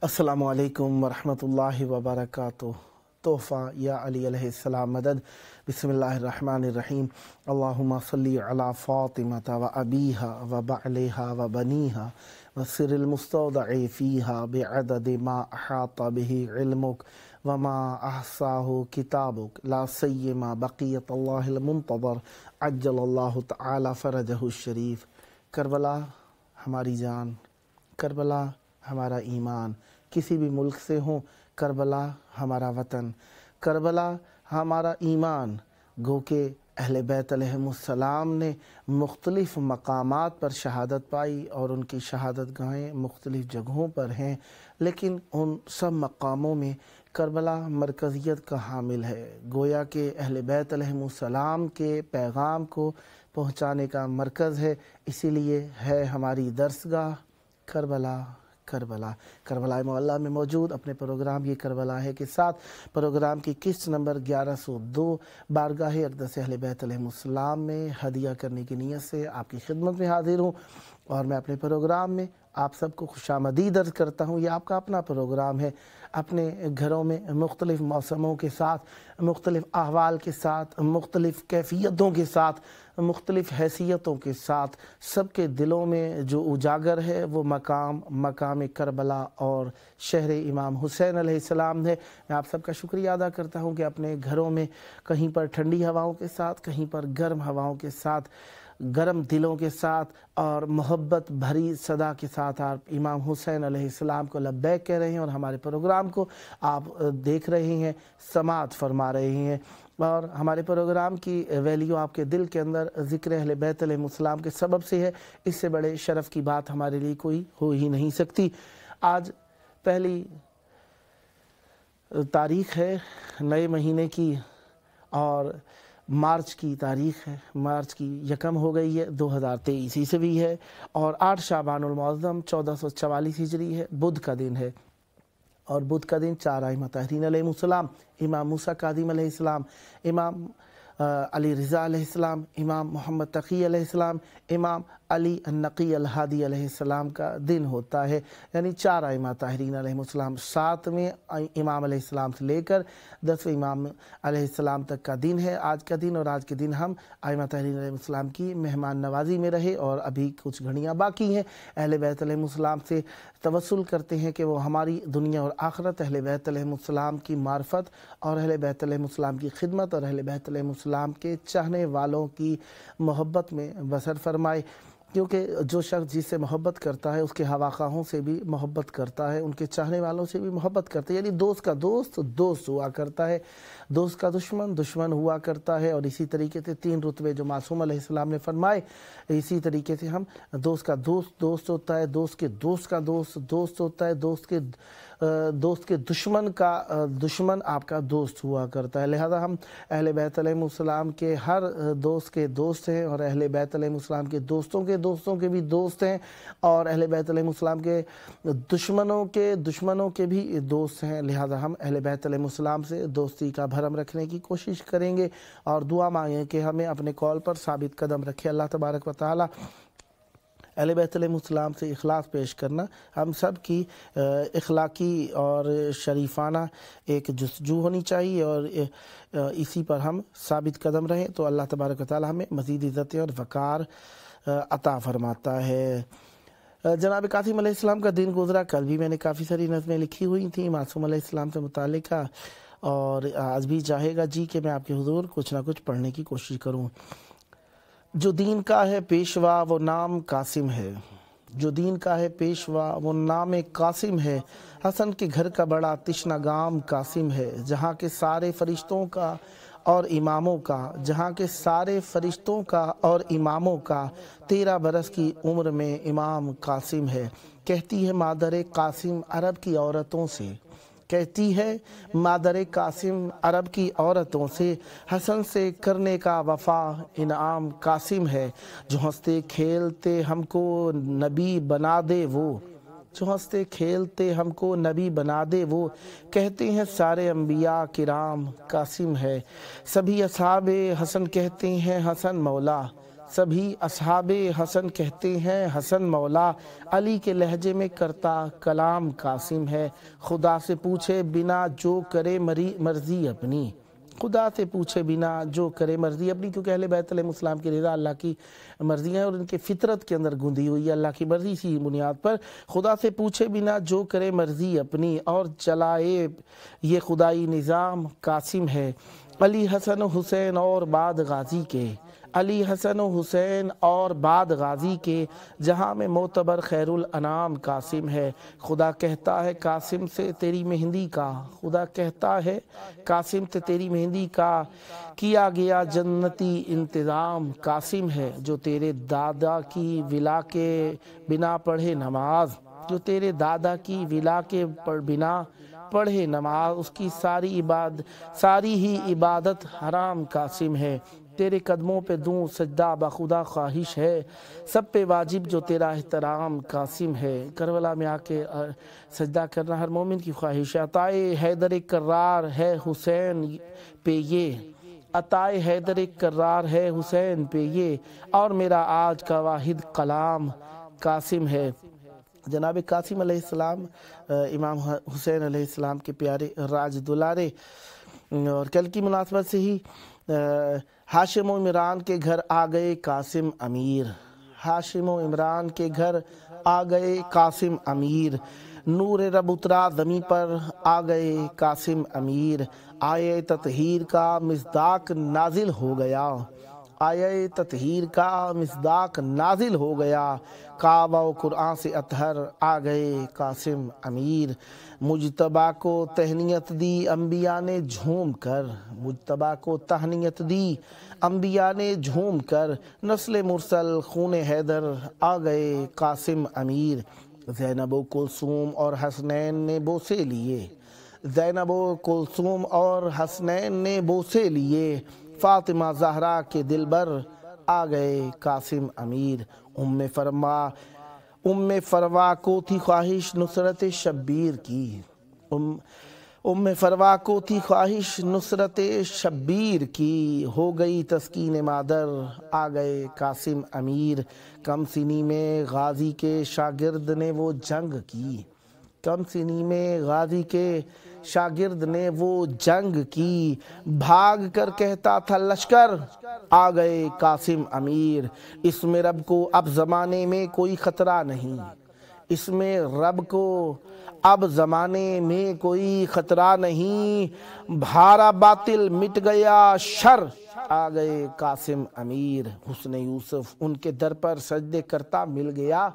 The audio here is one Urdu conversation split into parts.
السلام علیکم ورحمۃ اللہ وبرکاتہ۔ تحفہ یا علی علیہ السلام مدد۔ بسم اللہ الرحمن الرحیم۔ اللہم صلی علی فاطمۃ و ابیہا و بعلہا و بنیہا و سر المستودع فیہا بعدد ما احاط بہ علمک وما احصاہ کتابک لا سیما بقیت اللہ المنتظر عجل اللہ تعالی فرجہ الشریف۔ کربلا ہماری جان، کربلا ہمارا ایمان، کسی بھی ملک سے ہوں، کربلا ہمارا وطن، کربلا ہمارا ایمان۔ گو کہ اہل بیت علیہم السلام نے مختلف مقامات پر شہادت پائی اور ان کی شہادت گاہیں مختلف جگہوں پر ہیں، لیکن ان سب مقاموں میں کربلا مرکزیت کا حامل ہے۔ گویا کہ اہل بیت علیہم السلام کے پیغام کو پہنچانے کا مرکز ہے، اسی لیے ہے ہماری درسگاہ کربلا۔ کربلا معلیٰ میں موجود اپنے پروگرام یہ کربلا ہے کے ساتھ پروگرام کی قسط نمبر 1102 بارگاہ اقدس اہل بیت علیہم السلام میں ہدیہ کرنے کی نیت سے آپ کی خدمت میں حاضر ہوں، اور میں اپنے پروگرام میں آپ سب کو خوش آمدید عرض کرتا ہوں۔ یہ آپ کا اپنا پروگرام ہے، اپنے گھروں میں مختلف موسموں کے ساتھ، مختلف احوال کے ساتھ، مختلف کیفیتوں کے ساتھ، مختلف حیثیتوں کے ساتھ، سب کے دلوں میں جو اجاگر ہے وہ مقام کربلا اور شہر امام حسین علیہ السلام ہے۔ میں آپ سب کا شکریہ ادا کرتا ہوں کہ اپنے گھروں میں کہیں پر ٹھنڈی ہواؤں کے ساتھ، کہیں پر گرم ہواؤں کے ساتھ، گرم دلوں کے ساتھ اور محبت بھری صدا کے ساتھ آپ امام حسین علیہ السلام کو لبیک کہہ رہے ہیں، اور ہمارے پروگرام کو آپ دیکھ رہے ہیں، سماعت فرما رہے ہیں، اور ہمارے پروگرام کی ویلیو آپ کے دل کے اندر ذکر اہل بیت علیہ السلام کے سبب سے ہے۔ اس سے بڑے شرف کی بات ہمارے لیے کوئی ہو ہی نہیں سکتی۔ آج پہلی تاریخ ہے نئے مہینے کی، اور مارچ کی تاریخ ہے، مارچ کی یکم ہو گئی ہے، 2023 عیسوی ہے، اور 8 شعبان المعظم 1444 ہجری ہے، بدھ کا دن ہے، اور بدھ کا دن 4 ائمہ طاہرین علیہ السلام، امام موسیٰ کاظم علیہ السلام، امام علی رضا علیہ السلام، امام محمد تقی علیہ السلام، امام علی النقی الہادی علیہ السلام کا دن ہوتا ہے، یعنی 4 ائمہ طاہرین علیہ السلام، 7ویں امام علیہ السلام سے لے کر 10ویں امام علیہ السلام تک کا دن ہے آج کا دن۔ اور آج کے دن ہم ائمہ طاہرین علیہ السلام کی مہمان نوازی میں رہے، اور ابھی کچھ گھڑیاں باقی ہیں۔ اہل بیت علیہ السلام سے توسل کرتے ہیں کہ وہ ہماری دنیا اور آخرت اہل بیت علیہ السلام کی معرفت اور اہل بیت علیہ السلام کی خدمت اور اہل بیت علیہ السلام کے چاہنے والوں کی محبت میں بسر فرمائے، کیونکہ جو شخص جس سے محبت کرتا ہے اس کے ہواخواہوں سے بھی محبت کرتا ہے، ان کے چاہنے والوں سے بھی محبت کرتا ہے، یعنی دوست کا دوست دوست ہوا کرتا ہے، دوست کا دشمن دشمن ہوا کرتا ہے۔ اور اسی طریقے سے 3 رتبے جو معصوم علیہ السلام نے فرمائے، اسی طریقے سے ہم دوست کا دوست دوست ہوتا ہے، دوست کے دوست کا دوست دوست ہوتا ہے، دوست کے دشمن کا دشمن آپ کا دوست ہوا کرتا ہے۔ لہذا ہم اہل بیت علیہ السلام کے ہر دوست کے دوست ہیں، اور اہل بیت علیہ السلام کے دوستوں کے بھی دوست ہیں، اور اہل بیت علیہ السلام کے دشمنوں کے بھی دوست ہیں۔ لہذا ہم اہل بیت علیہ السلام سے دوستی کا بھرم رکھنے کی کوشش کریں گے، اور دعا مانگیں کہ ہمیں اپنے قول پر ثابت قدم رکھے اللہ تبارک و تعالی۔ اہل بیت علیہ السلام سے اخلاص پیش کرنا ہم سب کی اخلاقی اور شریفانہ ایک جستجو ہونی چاہیے، اور اسی پر ہم ثابت قدم رہیں تو اللہ تبارک و تعالی ہمیں مزید عزت اور وقار عطا فرماتا ہے۔ جناب قاسم علیہ السلام کا دن گزرا، کل بھی میں نے کافی ساری نظمیں لکھی ہوئی تھیں معصوم علیہ السلام سے متعلقہ، اور آج بھی چاہے گا کہ میں آپ کے حضور کچھ نہ کچھ پڑھنے کی کوشش کروں۔ جو دین کا ہے پیشوا وہ نام قاسم ہے، جو دین کا ہے پیشوا وہ نام قاسم ہے، حسن کے گھر کا بڑا تشنہ گام قاسم ہے، جہاں کے سارے فرشتوں کا اور اماموں کا، جہاں کے سارے فرشتوں کا اور اماموں کا 13 برس کی عمر میں امام قاسم ہے۔ کہتی ہے مادر قاسم عرب کی عورتوں سے، کہتی ہے مادر قاسم عرب کی عورتوں سے حسن سے کرنے کا وفا انعام قاسم ہے، جو ہنستے کھیلتے ہم کو نبی بنا دے وہ، جو ہنستے کھیلتے ہم کو نبی بنا دے وہ، کہتے ہیں سارے انبیاء کرام قاسم ہے، سبھی اصحاب حسن کہتے ہیں حسن مولا، سبھی اصحاب حسن کہتے ہیں حسن مولا، علی کے لہجے میں کرتا کلام قاسم ہے، خدا سے پوچھے بنا جو کرے مرضی اپنی، خدا سے پوچھے بنا جو کرے مرضی اپنی، کیونکہ اہل بیت علیہ السلام کی رضا اللہ کی مرضی ہے اور ان کے فطرت کے اندر گندھی ہوئی ہے اللہ کی مرضی سی بنیاد پر، خدا سے پوچھے بنا جو کرے مرضی اپنی اور چلائے یہ خدائی نظام قاسم ہے، علی حسن حسین اور بعد غازی کے، علی حسن و حسین اور بعد غازی کے، جہاں میں معتبر خیر الانام قاسم ہے، خدا کہتا ہے قاسم سے تیری مہندی کا، خدا کہتا ہے قاسم سے تیری مہندی کا کیا گیا جنتی انتظام قاسم ہے، جو تیرے دادا کی ولا کے بنا پڑھے نماز، جو تیرے دادا کی ولا کے بنا پڑھے نماز، اس کی ساری ہی عبادت حرام قاسم ہے، تیرے قدموں پہ دوں سجدہ بخدا خواہش ہے، سب پہ واجب جو تیرا احترام قاسم ہے، کربلا میں آ کے سجدہ کرنا ہر مومن کی خواہش ہے، عطائے حیدر کرار ہے حسین پہ یہ، عطائے حیدر کرار ہے حسین پہ یہ، اور میرا آج کا واحد کلام قاسم ہے۔ جناب قاسم علیہ السلام امام حسین علیہ السلام کے پیارے راج دلارے، اور کل کی مناسبت سے ہی ہاشم و عمران کے گھر آ گئے قاسم امیر، ہاشم و عمران کے گھر آ گئے قاسم امیر، نور رب اترا زمیں پر آ گئے قاسم امیر، آیے تطہیر کا مصداق نازل ہو گیا، آیے تطہیر کا مصداق نازل ہو گیا، کعبہ و قرآن سے اطہر آ گئے قاسم امیر، مجتبیٰ کو تہنیت دی انبیاء نے جھوم کر، مجتبیٰ کو تہنیت دی انبیاء نے جھوم کر، نسل مرسل خون حیدر آ گئے قاسم امیر، زینب و کلثوم اور حسنین نے بوسے لیے، زینب و کلثوم اور حسنین نے بوسے لیے، فاطمہ زہرا کے دلبر آ گئے قاسم امیر، ام فروا کو تھی خواہش نصرت شبیر کی، ام فروا کو تھی خواہش نصرت شبیر کی، ہو گئی تسکین مادر آ گئے قاسم امیر، کم سنی میں غازی کے شاگرد نے وہ جنگ کی، کم سنی میں غازی کے شاگرد نے وہ جنگ کی، بھاگ کر کہتا تھا لشکر آ گئے قاسم امیر، اس میں رب کو اب زمانے میں کوئی خطرہ نہیں، اس میں رب کو اب زمانے میں کوئی خطرہ نہیں، بھارا باطل مٹ گیا شر آ گئے قاسم امیر، حسن یوسف ان کے در پر سجدے کرتا مل گیا،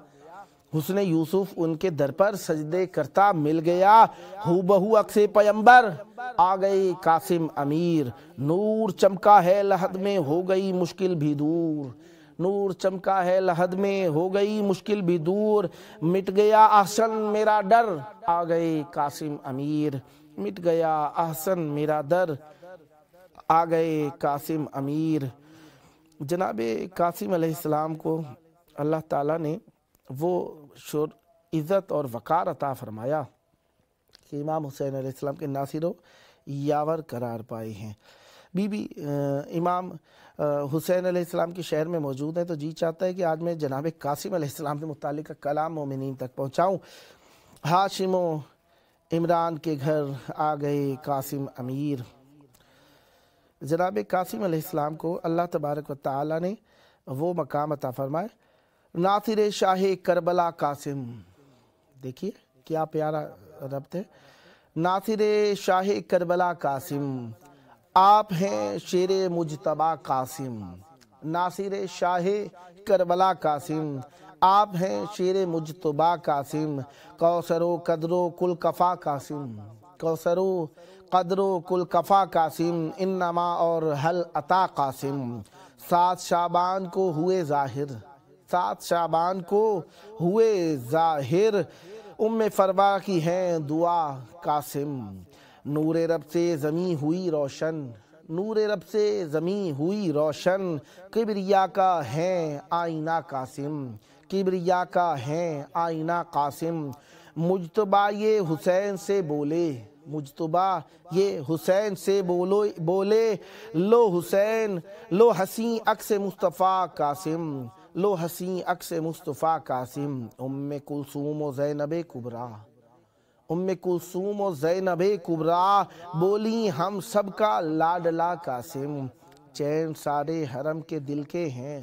حسن یوسف ان کے در پر سجدے کرتا مل گیا، ہو بہو عکس پیمبر آ گئے قاسم امیر، نور چمکا ہے لحد میں ہو گئی مشکل بھی دور، نور چمکا ہے لحد میں ہو گئی مشکل بھی دور، مٹ گیا احسن میرا ڈر آ گئے قاسم امیر، مٹ گیا احسن میرا در آ گئے قاسم امیر۔ جناب قاسم علیہ السلام کو اللہ تعالیٰ نے وہ عزت اور وقار عطا فرمایا کہ امام حسین علیہ السلام کے ناصر و یاور قرار پائے ہیں۔ بی بی امام حسین علیہ السلام کے شہر میں موجود ہیں، تو جی چاہتا ہے کہ آج میں جناب قاسم علیہ السلام سے متعلق کلام مومنین تک پہنچاؤں۔ ہاشم و عمران کے گھر آ گئے قاسم امیر، جناب قاسم علیہ السلام کو اللہ تبارک و تعالی نے وہ مقام عطا فرمائے، ناصر شاہ کربلا قاسم، دیکھیے کیا پیارا ربط ہے، ناصر شاہ کربلا قاسم، آپ ہیں شیر مجتبیٰ قاسم، ناصر شاہ کربلا قاسم، آپ ہیں شیر مجتبیٰ قاسم، کوثر و قدر و کل کفا قاسم، کوثر و قدر و کل کفا قاسم، انما اور حل عطا قاسم، 7 شعبان کو ہوئے ظاہر، 7 شعبان کو ہوئے ظاہر، فروا کی ہیں دعا قاسم، نور رب سے زمیں ہوئی روشن، نور رب سے زمیں ہوئی روشن، کبریا کا ہے آئینہ قاسم، کبریا کا ہے آئینہ قاسم، مجتبیٰ یہ حسین سے بولے، مجتبیٰ یہ حسین سے بولے، لو حسین لو حسین عکس مصطفیٰ قاسم، لو حسین عکس مصطفیٰ قاسم، ام کلثوم و زینب کبریٰ، ام کلثوم و زینب کبریٰ بولی ہم سب کا لاڈلا قاسم، چین سارے حرم کے دل کے ہیں،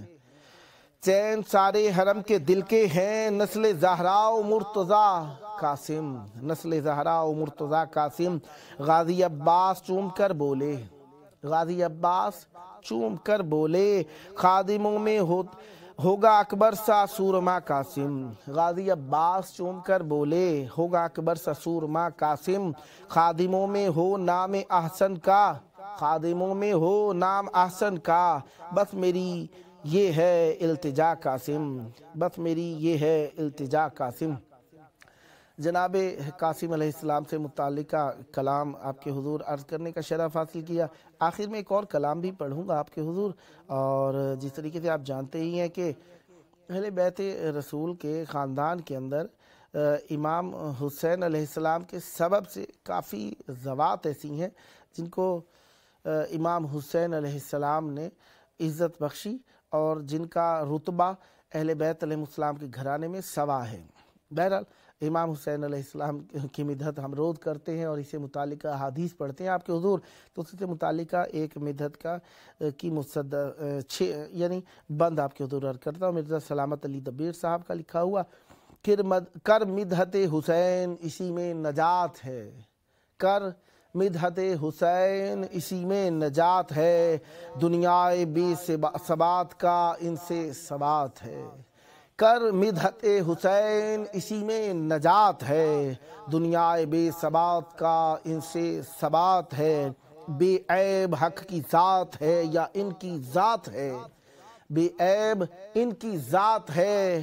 چین سارے حرم کے دل کے ہیں، نسل زہرا و مرتضیٰ قاسم، نسل زہرا و مرتضیٰ قاسم، غازی عباس چوم کر بولے، غازی عباس چوم کر بولے، خادموں میں ہوگا اکبر سا سورما قاسم، غازی عباس چوم کر بولے، ہوگا اکبر سا سورما قاسم، خادموں میں ہو نام احسن کا، خادموں میں ہو نام احسن کا، بس میری یہ ہے التجا قاسم، بس میری یہ ہے التجا قاسم۔ جناب قاسم علیہ السلام سے متعلقہ کلام آپ کے حضور عرض کرنے کا شرف حاصل کیا۔ آخر میں ایک اور کلام بھی پڑھوں گا آپ کے حضور، اور جس طریقے سے آپ جانتے ہی ہیں کہ اہل بیت رسول کے خاندان کے اندر امام حسین علیہ السلام کے سبب سے کافی ذوات ایسی ہیں جن کو امام حسین علیہ السلام نے عزت بخشی اور جن کا رتبہ اہل بیت علیہ السلام کے گھرانے میں سوا ہے۔ بہرحال امام حسین علیہ السلام کی مدحت ہم روز کرتے ہیں اور اسے متعلقہ احادیث پڑھتے ہیں آپ کے حضور، تو اس سے متعلقہ ایک مدحت کا کی یعنی بند آپ کے حضور عرض کرتا ہوں۔ مرزا سلامت علی دبیر صاحب کا لکھا ہوا، کر مدحت حسین اسی میں نجات ہے، کر مدحت حسین اسی میں نجات ہے، دنیا بے ثبات کا ان سے ثبات ہے، کر مدحت حسین اسی میں نجات ہے، دنیا بے ثبات کا ان سے ثبات ہے، بے عیب حق کی ذات ہے یا ان کی ذات ہے، بے عیب ان کی ذات ہے،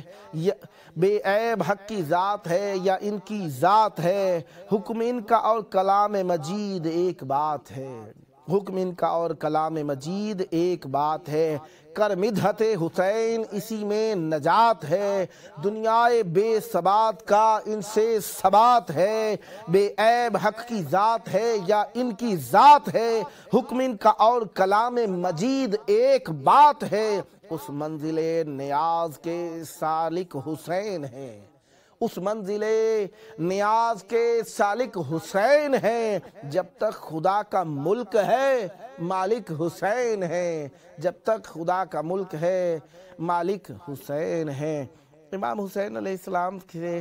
بے عیب حق کی ذات ہے یا ان کی ذات ہے، حکم ان کا اور کلام مجید ایک بات ہے، حکم ان کا اور کلام مجید ایک بات ہے، کر مدحت حسین اسی میں نجات ہے، دنیا بے ثبات کا ان سے ثبات ہے، بے عیب حق کی ذات ہے یا ان کی ذات ہے، حکم ان کا اور کلام مجید ایک بات ہے، اس منزل نیاز کے سالک حسین ہیں، اس منزل نیاز کے سالک حسین ہیں، جب تک خدا کا ملک ہے مالک حسین ہیں، جب تک خدا کا ملک ہے مالک حسین ہیں۔ امام حسین علیہ السلام سے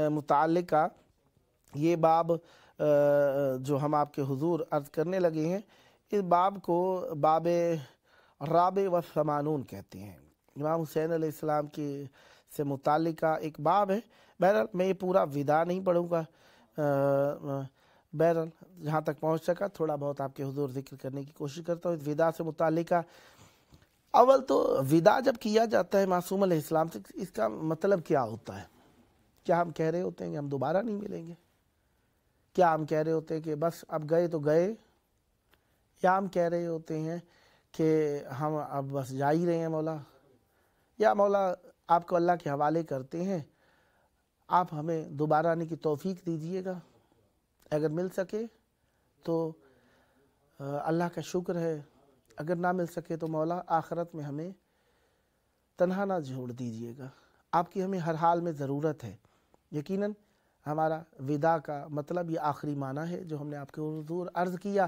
متعلقہ یہ باب جو ہم آپ کے حضور عرض کرنے لگے ہیں، اس باب کو باب رابع و ثمانون کہتے ہیں۔ امام حسین علیہ السلام کی سے متعلقہ ایک باب ہے۔ بہرحال میں یہ پورا وداع نہیں پڑھوں گا، بہرحال جہاں تک پہنچ سکا تھوڑا بہت آپ کے حضور ذکر کرنے کی کوشش کرتا ہوں۔ اس وداع سے متعلقہ اول تو وداع جب کیا جاتا ہے معصوم علیہ السلام سے، اس کا مطلب کیا ہوتا ہے؟ کیا ہم کہہ رہے ہوتے ہیں کہ ہم دوبارہ نہیں ملیں گے؟ کیا ہم کہہ رہے ہوتے ہیں کہ بس اب گئے تو گئے؟ یا ہم کہہ رہے ہوتے ہیں کہ ہم اب بس جا ہی رہے ہیں مولا؟ یا مولا آپ کو اللہ کے حوالے کرتے ہیں، آپ ہمیں دوبارہ آنے کی توفیق دیجیے گا، اگر مل سکے تو اللہ کا شکر ہے، اگر نہ مل سکے تو مولا آخرت میں ہمیں تنہا نہ چھوڑ دیجیے گا، آپ کی ہمیں ہر حال میں ضرورت ہے۔ یقیناً ہمارا وداع کا مطلب یہ آخری معنی ہے جو ہم نے آپ کے حضور عرض کیا،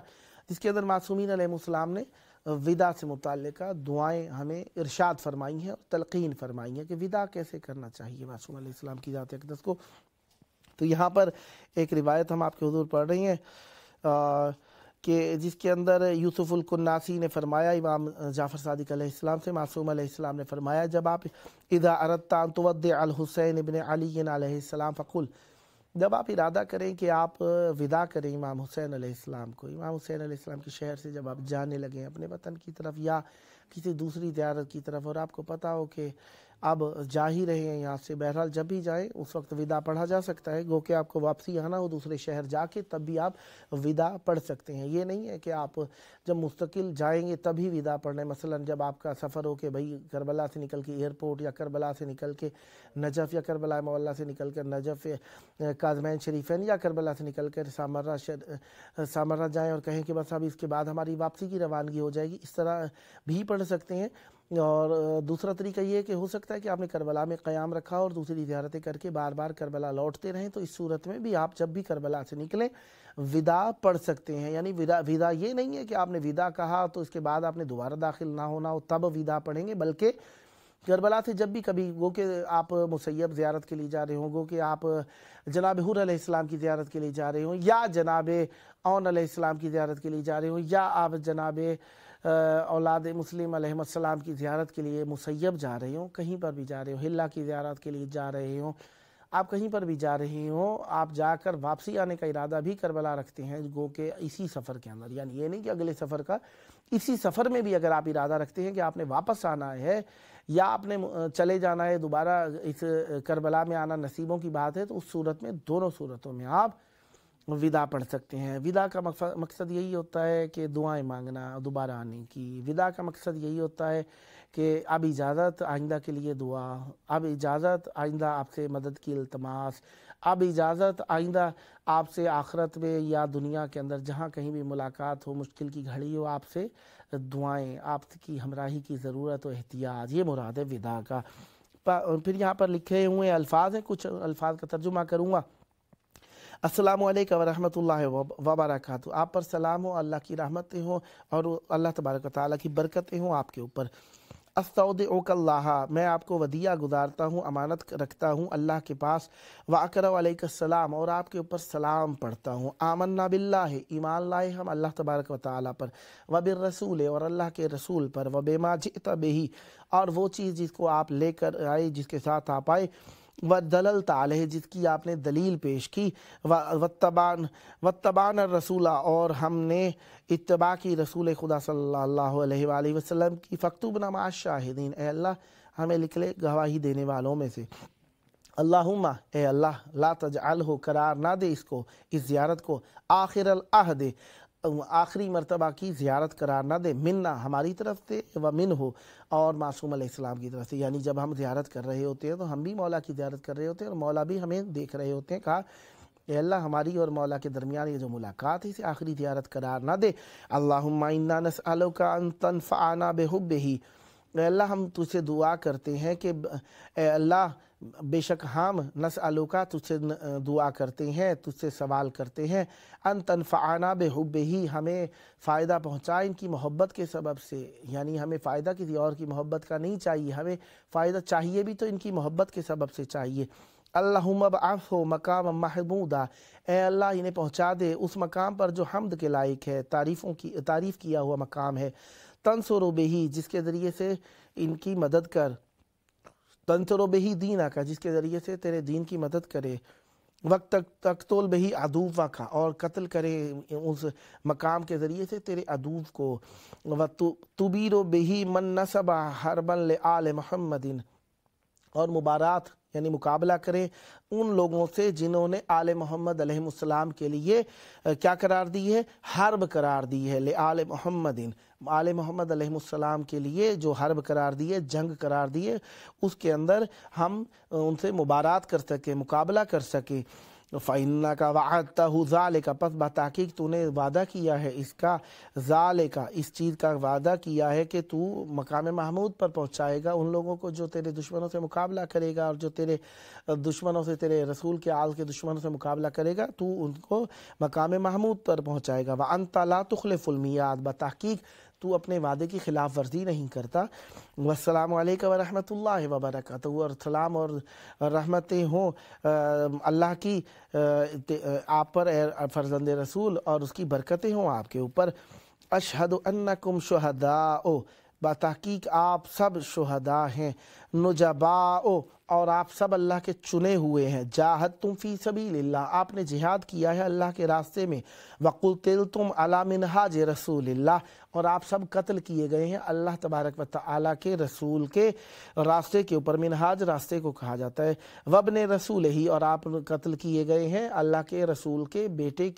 جس کے اندر معصومین علیہ السلام نے وداع سے متعلقہ دعائیں ہمیں ارشاد فرمائی ہیں اور تلقین فرمائی ہیں کہ وداع کیسے کرنا چاہیے معصوم علیہ السلام کی ذات اقدس کو۔ تو یہاں پر ایک روایت ہم آپ کے حضور پڑھ رہی ہیں کہ جس کے اندر یوسف الکناسی نے فرمایا، امام جعفر صادق علیہ السلام سے معصوم علیہ السلام نے فرمایا، جب آپ اذا اردت ان تودع الحسین ابن علی علیہ السلام فقل، جب آپ ارادہ کریں کہ آپ وداع کریں امام حسین علیہ السلام کو، امام حسین علیہ السلام کے شہر سے جب آپ جانے لگیں اپنے وطن کی طرف یا کسی دوسری زیارت کی طرف، اور آپ کو پتہ ہو کہ اب جا ہی رہے ہیں یہاں سے، بہرحال جب بھی جائیں اس وقت وداع پڑھا جا سکتا ہے، گو کہ آپ کو واپسی آنا ہو دوسرے شہر جا کے تب بھی آپ وداع پڑھ سکتے ہیں۔ یہ نہیں ہے کہ آپ جب مستقل جائیں گے تبھی وداع پڑھنے، مثلا جب آپ کا سفر ہو کہ بھئی کربلا سے نکل کے ایئرپورٹ یا کربلا سے نکل کے نجف یا کربلا معلیٰ سے نکل کر نجف کاظمین شریفین یا کربلا سے نکل کر سامرہ جائیں اور کہیں کہ بس اب اس کے بعد ہماری واپسی کی روانگی ہو جائے گی، اس طرح بھی پڑھ سکتے ہیں۔ اور دوسرا طریقہ یہ ہے کہ ہو سکتا ہے کہ آپ نے کربلا میں قیام رکھا اور دوسری زیارتیں کر کے بار بار کربلا لوٹتے رہیں، تو اس صورت میں بھی آپ جب بھی کربلا سے نکلیں وداع پڑھ سکتے ہیں۔ یعنی وداع یہ نہیں ہے کہ آپ نے وداع کہا تو اس کے بعد آپ نے دوبارہ داخل نہ ہونا ہو تب وداع پڑھیں گے، بلکہ کربلا سے جب بھی کبھی گو کہ آپ مسیب زیارت کے لیے جا رہے ہوں، گو کہ آپ جناب حور علیہ السلام کی زیارت کے لیے جا رہے ہوں، یا جناب عون علیہ السلام کی زیارت کے لیے جا رہے ہوں، یا آپ جناب اولاد مسلم علیہ السلام کی زیارت کے لیے مسیب جا رہے ہوں، کہیں پر بھی جا رہے ہوں، ہلہ کی زیارت کے لیے جا رہے ہوں، آپ کہیں پر بھی جا رہے ہوں، آپ جا کر واپسی آنے کا ارادہ بھی کربلا رکھتے ہیں، گو کہ اسی سفر کے اندر، یعنی یہ نہیں کہ اگلے سفر کا، اسی سفر میں بھی اگر آپ ارادہ رکھتے ہیں کہ آپ نے واپس آنا ہے یا آپ نے چلے جانا ہے، دوبارہ اس کربلا میں آنا نصیبوں کی بات ہے، تو اس صورت میں دونوں صورتوں میں آپ وداع پڑھ سکتے ہیں۔ وداع کا مقصد یہی ہوتا ہے کہ دعائیں مانگنا دوبارہ آنے کی، وداع کا مقصد یہی ہوتا ہے کہ اب اجازت آئندہ کے لیے دعا، اب اجازت آئندہ آپ سے مدد کی التماس، اب اجازت آئندہ آپ سے آخرت میں یا دنیا کے اندر جہاں کہیں بھی ملاقات ہو، مشکل کی گھڑی ہو، آپ سے دعائیں، آپ کی ہمراہی کی ضرورت و احتیاج، یہ مراد ہے وداع کا۔ پھر یہاں پر لکھے ہوئے الفاظ ہیں، کچھ الفاظ کا ترجمہ کروں گا۔ السلام علیکم ورحمۃ اللہ وبرکاتہ، آپ پر سلام ہو، اللہ کی رحمتیں ہوں اور اللہ تبارک و تعالیٰ کی برکتیں ہوں آپ کے اوپر۔ استودعک اللہ، میں آپ کو ودیعہ گزارتا ہوں، امانت رکھتا ہوں اللہ کے پاس۔ واقرأ علیک السلام، اور آپ کے اوپر سلام پڑھتا ہوں۔ آمنا باللہ، ایمان لائے ہم اللہ تبارک و تعالیٰ پر، وبالرسول، اور اللہ کے رسول پر، وبما جئت بہ، اور وہ چیز جس کو آپ لے کر آئے، جس کے ساتھ آپ آئے، وَدَلَلْتَ عَلَيْهِ، جس کی آپ نے دلیل پیش کی، وَاتَّبَعْنَا الرَّسُولَ، اور ہم نے اتباع کی رسول خدا صلی اللہ علیہ وآلہ وسلم کی، فَاكْتُبْنَا مَعَ الشَّاهِدِينَ، اے اللہ ہمیں لکھ لے گواہی دینے والوں میں سے۔ اللہم، اے اللہ، لا تجعلہ، قرار نہ دے اس کو، اس زیارت کو، آخر العہد، آخری مرتبہ کی زیارت قرار نہ دے، منا، ہماری طرف سے، ومنہ، اور معصوم علیہ السلام کی طرف سے۔ یعنی جب ہم زیارت کر رہے ہوتے ہیں تو ہم بھی مولا کی زیارت کر رہے ہوتے ہیں اور مولا بھی ہمیں دیکھ رہے ہوتے ہیں۔ کہا اے اللہ ہماری اور مولا کے درمیان یہ جو ملاقات ہے اسے آخری زیارت قرار نہ دے۔ اللہم انا نسألک ان تنفعنا بحبہ، اے اللہ ہم تجھ سے دعا کرتے ہیں کہ اے اللہ بے شک ہم نسألک، تجھ سے دعا کرتے ہیں، تجھ سے سوال کرتے ہیں، ان تنفعنا بحبہ، ہمیں فائدہ پہنچائے ان کی محبت کے سبب سے۔ یعنی ہمیں فائدہ کسی اور کی محبت کا نہیں چاہیے، ہمیں فائدہ چاہیے بھی تو ان کی محبت کے سبب سے چاہیے۔ اللہم ابعثہ مقاما محمودا، اے اللہ انہیں پہنچا دے اس مقام پر جو حمد کے لائق ہے، تعریف کیا ہوا مقام ہے۔ تنصر بہ، جس کے ذریعے سے ان کی مدد کر، تنصر بہ دینک، جس کے ذریعے سے تیرے دین کی مدد کرے، وقت تقتل بہ عدوک، اور قتل کرے اس مقام کے ذریعے سے تیرے عدو کو، وتبیر بہ من نصب حربا لآل محمد، اور مبارات یعنی مقابلہ کریں ان لوگوں سے جنہوں نے آل محمد علیہ السلام کے لیے کیا قرار دی ہے؟ حرب قرار دی ہے، لآل محمد، آل محمد علیہ السلام کے لیے جو حرب قرار دی ہے، جنگ قرار دی ہے، اس کے اندر ہم ان سے مبارات کر سکیں، مقابلہ کر سکیں۔ فَإِنَّكَ وَعَدْتَهُ ذَلِكَ، پس بتحقیق تو نے وعدہ کیا ہے اس کا، ذالک، اس چیز کا وعدہ کیا ہے کہ تو مقام محمود پر پہنچائے گا ان لوگوں کو جو تیرے دشمنوں سے مقابلہ کرے گا، اور جو تیرے دشمنوں سے، تیرے رسول کے آل کے دشمنوں سے مقابلہ کرے گا، تو ان کو مقام محمود پر پہنچائے گا۔ وَأَنْتَ لَا تُخْلِفُ الْمِيعَادَ، بتحقیق تو اپنے وعدے کی خلاف ورزی نہیں کرتا۔ والسلام علیکم ورحمۃ اللہ وبرکاتہ، اور سلام اور رحمتیں ہوں اللہ کی آپ پر اے فرزند رسول، اور اس کی برکتیں ہوں آپ کے اوپر۔ اشہد انکم شہداء، بتحقیق آپ سب شہداء ہیں، نجباء اور آپ سب اللہ کے چنے ہوئے ہیں، جاہدتم فی سبیل اللہ آپ نے جہاد کیا ہے اللہ کے راستے میں، وقتلتم علی منہاج رسول اللہ اور آپ سب قتل کیے گئے ہیں اللہ تبارک و تعالیٰ کے رسول کے راستے کے اوپر، منہاج راستے کو کہا جاتا ہے، وابن رسول ہی اور آپ قتل کیے گئے ہیں اللہ کے رسول کے بیٹے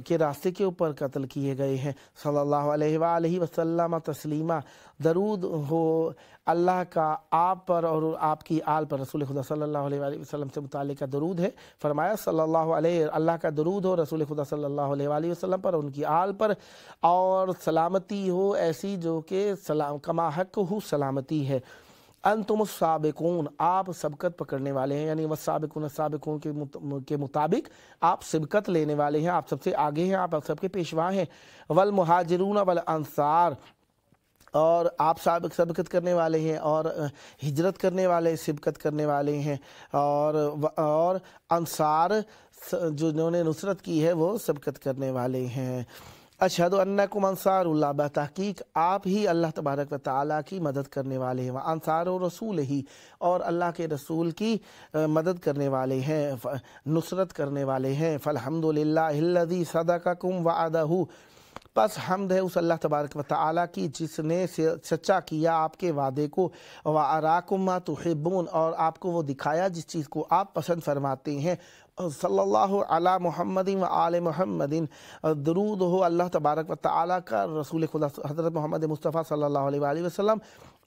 کے راستے کے اوپر قتل کیے گئے ہیں، صلی اللہ علیہ وآلہ وسلم تسلیما درود ہو اللہ کا آپ پر اور آپ کی آل پر، رسول خدا صلی اللہ علیہ وآلہ وسلم سے متعلق کا درود ہے، فرمایا صلی اللہ علیہ اللہ کا درود ہو رسول خدا صلی اللہ علیہ وآلہ وسلم پر، ان کی آل پر، اور سلامتی ہو ایسی جو کہ کما حق ہو سلامتی ہے، انتم السابقون آپ سبقت پکڑنے والے ہیں، یعنی والسابقون السابقون کے مطابق آپ سبقت لینے والے ہیں، آپ سب سے آگے ہیں، آپ سب کے پیشوا ہیں، والمہاجرون والانصار اور آپ سبقت کرنے والے ہیں اور ہجرت کرنے والے سبقت کرنے والے ہیں، اور انصار جو انہوں نے نصرت کی ہے وہ سبقت کرنے والے ہیں، اشہد انکم انصار اللہ بتحقیق آپ ہی اللہ تبارک و تعالیٰ کی مدد کرنے والے ہیں، وانصار رسول ہی اور اللہ کے رسول کی مدد کرنے والے ہیں، نصرت کرنے والے ہیں، فالحمدللہ الذی صدقکم وعدہ پس حمد ہے اس اللہ تبارک و تعالیٰ کی جس نے سچا کیا آپ کے وعدے کو، وَأَرَاكُمْ مَا تُحِبُّونَ اور آپ کو وہ دکھایا جس چیز کو آپ پسند فرماتے ہیں، صلی اللہ علی محمد و آل محمد درود ہو اللہ تبارک و تعالیٰ کا رسول خدا حضرت محمد مصطفیٰ صلی اللہ علیہ وآلہ وسلم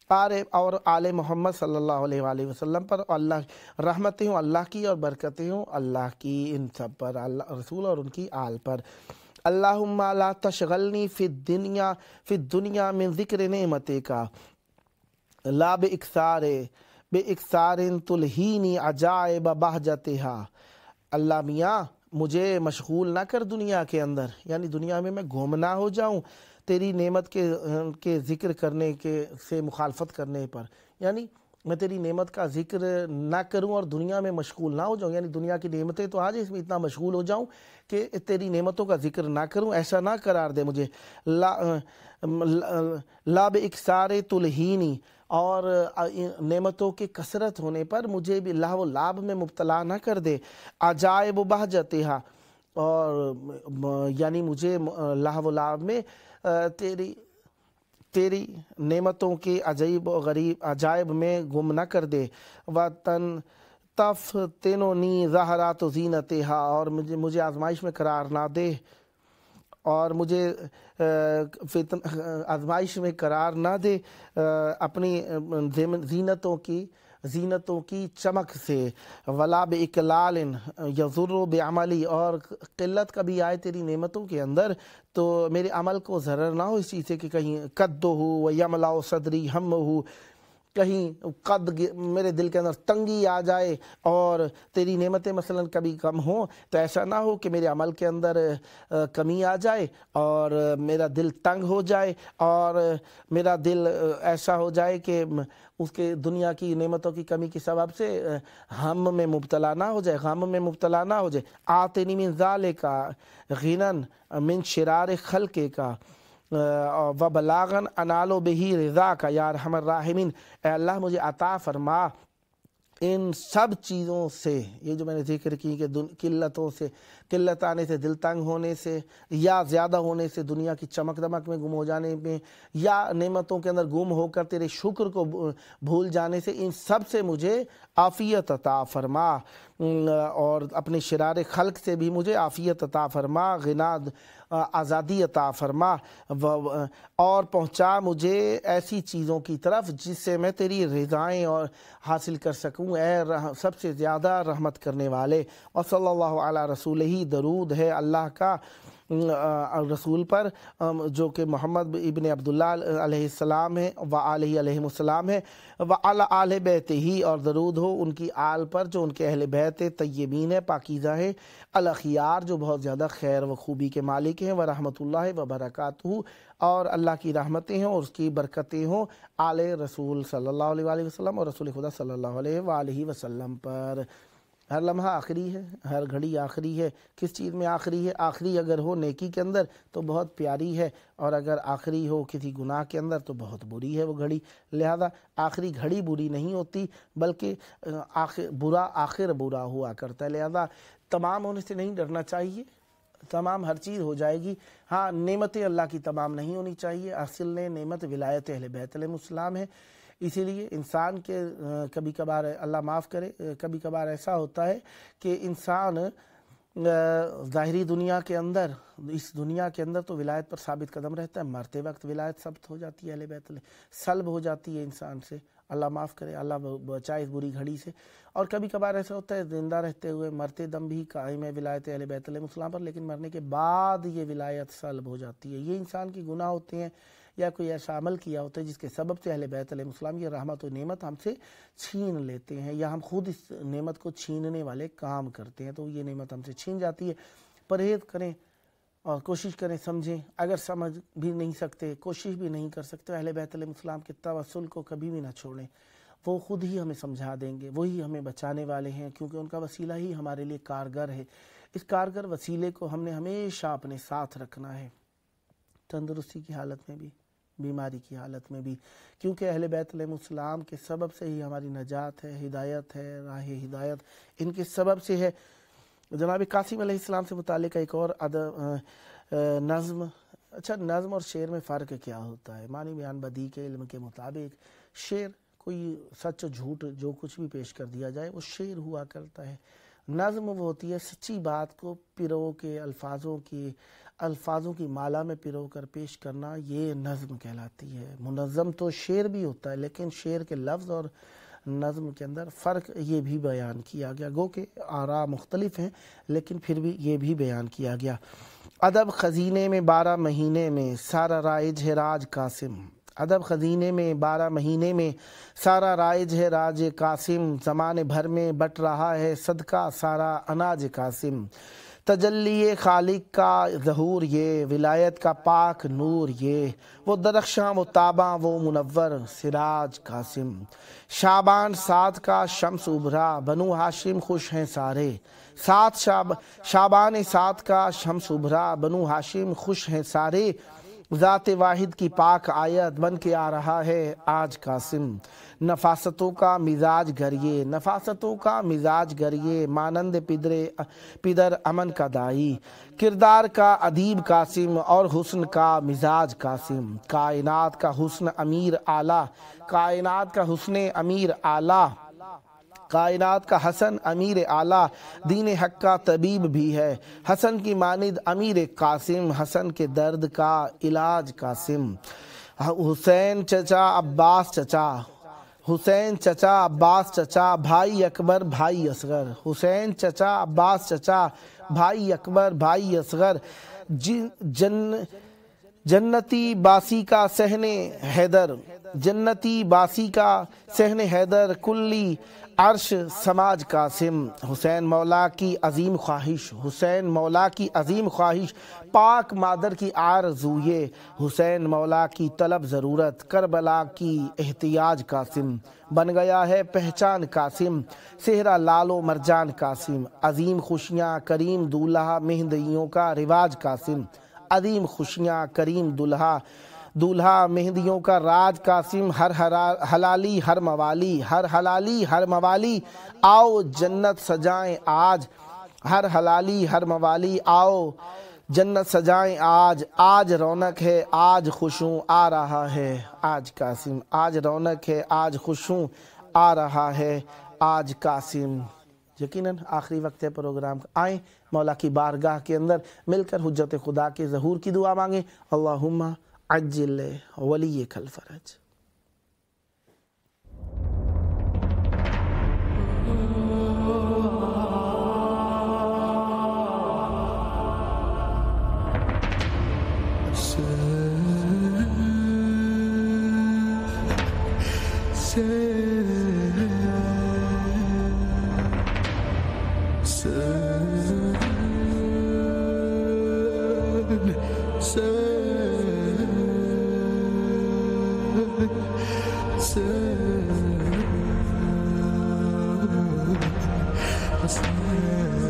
اور آل محمد صلی اللہ علیہ وآلہ وسلم پر، اللہ رحمتیں ہوں اللہ کی اور برکتیں ہوں اللہ کی ان سب پر، اللہ رسول اور ان کی آل پر، اللہم لا تشغلنی فی الدنیا من ذکر نعمتک لا بے اکثار تلہینی عجائب بہجتہا، اللہ میاں مجھے مشغول نہ کر دنیا کے اندر، یعنی دنیا میں گم نہ ہو جاؤں تیری نعمت کے ذکر کرنے سے مخالفت کرنے پر، یعنی میں تیری نعمت کا ذکر نہ کروں اور دنیا میں مشغول نہ ہو جاؤں، یعنی دنیا کی نعمتیں تو آج اس میں اتنا مشغول ہو جاؤں کہ تیری نعمتوں کا ذکر نہ کروں، ایسا نہ قرار دے مجھے، لا باکثار تلہینی اور نعمتوں کے کثرت ہونے پر مجھے بھی لہو و لعب میں مبتلا نہ کر دے، عجائب بہجتہا اور یعنی مجھے لہو و لعب میں تیری نعمتوں کے عجائب میں گم نہ کر دے، تفتننی زہرات زینتہا اور مجھے آزمائش میں قرار نہ دے، اور مجھے آزمائش میں قرار نہ دے اپنی زینتوں کی چمک سے، ولا باکلال یضر بعملی اور قلت کبھی آئے تیری نعمتوں کے اندر تو میرے عمل کو ضرر نہ ہو اس چیز سے کہ کہیں قد ہو و یملا صدری ہم ہو، کہیں میرے دل کے اندر تنگی آ جائے اور تیری نعمتیں مثلا کبھی کم ہوں تو ایسا نہ ہو کہ میرے عمل کے اندر کمی آ جائے اور میرا دل تنگ ہو جائے اور میرا دل ایسا ہو جائے کہ اس کے دنیا کی نعمتوں کی کمی کے سبب سے ہم میں مبتلا نہ ہو جائے، غم میں مبتلا نہ ہو جائے، آتنی من ذالک غنن من شرار خلق کا وبلاغن انالو بہی رضا کا یا ارحم الراحمین، اے اللہ مجھے عطا فرما ان سب چیزوں سے، یہ جو میں نے ذکر کی کہ قلتوں سے، قلت آنے سے، دل تنگ ہونے سے یا زیادہ ہونے سے، دنیا کی چمک دمک میں گم ہو جانے میں یا نعمتوں کے اندر گم ہو کر تیرے شکر کو بھول جانے سے، ان سب سے مجھے عافیت عطا فرما، اور اپنے شرار خلق سے بھی مجھے عافیت عطا فرما، غناد آزادی عطا فرما، اور پہنچا مجھے ایسی چیزوں کی طرف جس سے میں تیری رضائیں اور حاصل کر سکوں، اے سب سے زیادہ رحمت کرنے والے، اور صلی اللہ علی رسول ہی درود ہے اللہ کا رسول پر جو کہ محمد ابن عبداللہ علیہ السلام ہے وآلہ علیہ السلام ہے، وعلی آل بیت ہی اور درود ہو ان کی آل پر جو ان کے اہل بیت طیبین ہے، پاکیزہ ہے، الاخیار جو بہت زیادہ خیر و خوبی کے مالک ہیں، ورحمۃ اللہ وبرکاتہ اور اللہ کی رحمتیں ہوں اور اس کی برکتیں ہوں آل رسول صلی اللہ علیہ وآلہ وسلم اور رسول خدا صلی اللہ علیہ وآلہ وسلم پر۔ ہر لمحہ آخری ہے، ہر گھڑی آخری ہے۔ کس چیز میں آخری ہے؟ آخری اگر ہو نیکی کے اندر تو بہت پیاری ہے، اور اگر آخری ہو کسی گناہ کے اندر تو بہت بری ہے وہ گھڑی۔ لہذا آخری گھڑی بری نہیں ہوتی، بلکہ آخر برا ہوا کرتا ہے۔ لہذا تمام ہونے سے نہیں ڈرنا چاہیے، تمام ہر چیز ہو جائے گی۔ ہاں، نعمتیں اللہ کی تمام نہیں ہونی چاہیے۔ اصل نعمت ولایت اہل بیت علیہ السلام ہے۔ اسی لیے انسان کے کبھی کبھار، اللہ معاف کرے، کبھی کبھار ایسا ہوتا ہے کہ انسان ظاہری دنیا کے اندر، اس دنیا کے اندر تو ولایت پر ثابت قدم رہتا ہے، مرتے وقت ولایت ثابت ہو جاتی ہے اہل بیت علیہ، سلب ہو جاتی ہے انسان سے۔ اللہ معاف کرے، اللہ بچائے اس بری گھڑی سے۔ اور کبھی کبھار ایسا ہوتا ہے زندہ رہتے ہوئے مرتے دم بھی قائم ہے ولایت اہل بیت علیہ السلام پر، لیکن مرنے کے بعد یہ ولایت سلب ہو جاتی ہے۔ یہ انسان کی گناہ ہوتے ہیں، یا کوئی ایسا عمل کیا ہوتا ہے جس کے سبب سے اہل بیت علیہ السلام یہ رحمت و نعمت ہم سے چھین لیتے ہیں، یا ہم خود اس نعمت کو چھیننے والے کام کرتے ہیں، تو یہ نعمت ہم سے چھین جاتی ہے۔ پرہیز کریں اور کوشش کریں سمجھیں۔ اگر سمجھ بھی نہیں سکتے، کوشش بھی نہیں کر سکتے، اہل بیت علیہ السلام کے توسل کو کبھی بھی نہ چھوڑیں۔ وہ خود ہی ہمیں سمجھا دیں گے، وہی ہمیں بچانے والے ہیں، کیونکہ ان کا وسیلہ ہی ہمارے لیے کارگر ہے۔ اس کارگر وسیلے کو ہم نے ہمیشہ اپنے ساتھ رکھنا ہے، تندرستی کی حالت میں بھی، بیماری کی حالت میں بھی، کیونکہ اہل بیت علیہ السلام کے سبب سے ہی ہماری نجات ہے، ہدایت ہے، راہ ہدایت ان کے سبب سے ہے۔ جناب قاسم علیہ السلام سے متعلق ایک اور نظم۔ اچھا، نظم اور شعر میں فرق کیا ہوتا ہے؟ معنی بیان بدیع کے علم کے مطابق شعر کوئی سچ جھوٹ جو کچھ بھی پیش کر دیا جائے وہ شعر ہوا کرتا ہے۔ نظم وہ ہوتی ہے سچی بات کو پرو کے الفاظوں کی مالا میں پرو کر پیش کرنا، یہ نظم کہلاتی ہے۔ منظم تو شعر بھی ہوتا ہے، لیکن شعر کے لفظ اور نظم کے اندر فرق یہ بھی بیان کیا گیا، گو کہ آراء مختلف ہیں لیکن پھر بھی یہ بھی بیان کیا گیا۔ ادب خزینے میں 12 مہینے میں سارا رائج ہے راج قاسم، ادب خزینے میں 12 مہینے میں سارا رائج ہے راج قاسم، زمانے بھر میں بٹ رہا ہے صدقہ سارا اناج قاسم، تجلی خالق کا ظہور یہ، ولایت کا پاک نور یہ، وہ درخشاں وہ تاباں وہ منور سراج قاسم، شعبان 7 کا شمس ابھرا بنو ہاشم خوش ہیں سارے، شعبان 7 کا شمس ابھرا بنو ہاشم خوش ہیں سارے، ذات واحد کی پاک آیت بن کے آ رہا ہے آج قاسم، نفاستوں کا مزاج گریے، نفاستوں کا مزاج گریے، مانند پدر امن کا دائی، کردار کا ادیب قاسم اور حسن کا مزاج قاسم، کائنات کا حسن امیر اعلیٰ، کائنات کا حسن امیر اعلیٰ، کائنات کا حسن امیر اعلیٰ، دین حق کا طبیب بھی ہے، حسن کی مانند امیر قاسم، حسن کے درد کا علاج قاسم، حسین چچا عباس چچا، حسین چچا عباس چچا، بھائی اکبر بھائی اصغر، حسین چچا عباس چچا، بھائی اکبر بھائی اصغر، جنتی باسی کا صحن حیدر، جنتی باسی کا صحن حیدر، کلی عرش سماج قاسم، حسین مولا کی عظیم خواہش، حسین مولا کی عظیم خواہش، پاک مادر کی آرزوئے، حسین مولا کی طلب ضرورت، کربلا کی احتیاج قاسم، بن گیا ہے پہچان قاسم، صحرا لال و مرجان قاسم، عظیم خوشیاں کریم دولہا مہندیوں کا رواج قاسم، عظیم خوشیاں کریم دولہا مہندیوں کا راج قاسم، ہر حلالی ہر موالی، ہر حلالی ہر موالی، آؤ جنت سجائیں آج، ہر حلالی ہر موالی، آؤ جنت سجائیں آج، آج رونق ہے آج خوشوں آ رہا ہے آج قاسم، آج رونق ہے آج خوشوں آ رہا ہے آج قاسم۔ یقیناً آخری وقت ہے پروگرام کا، آئیں مولا کی بارگاہ کے اندر مل کر حجت خدا کے ظہور کی دعا مانگیں۔ اللہم عجل ولیک الفرج۔ حسین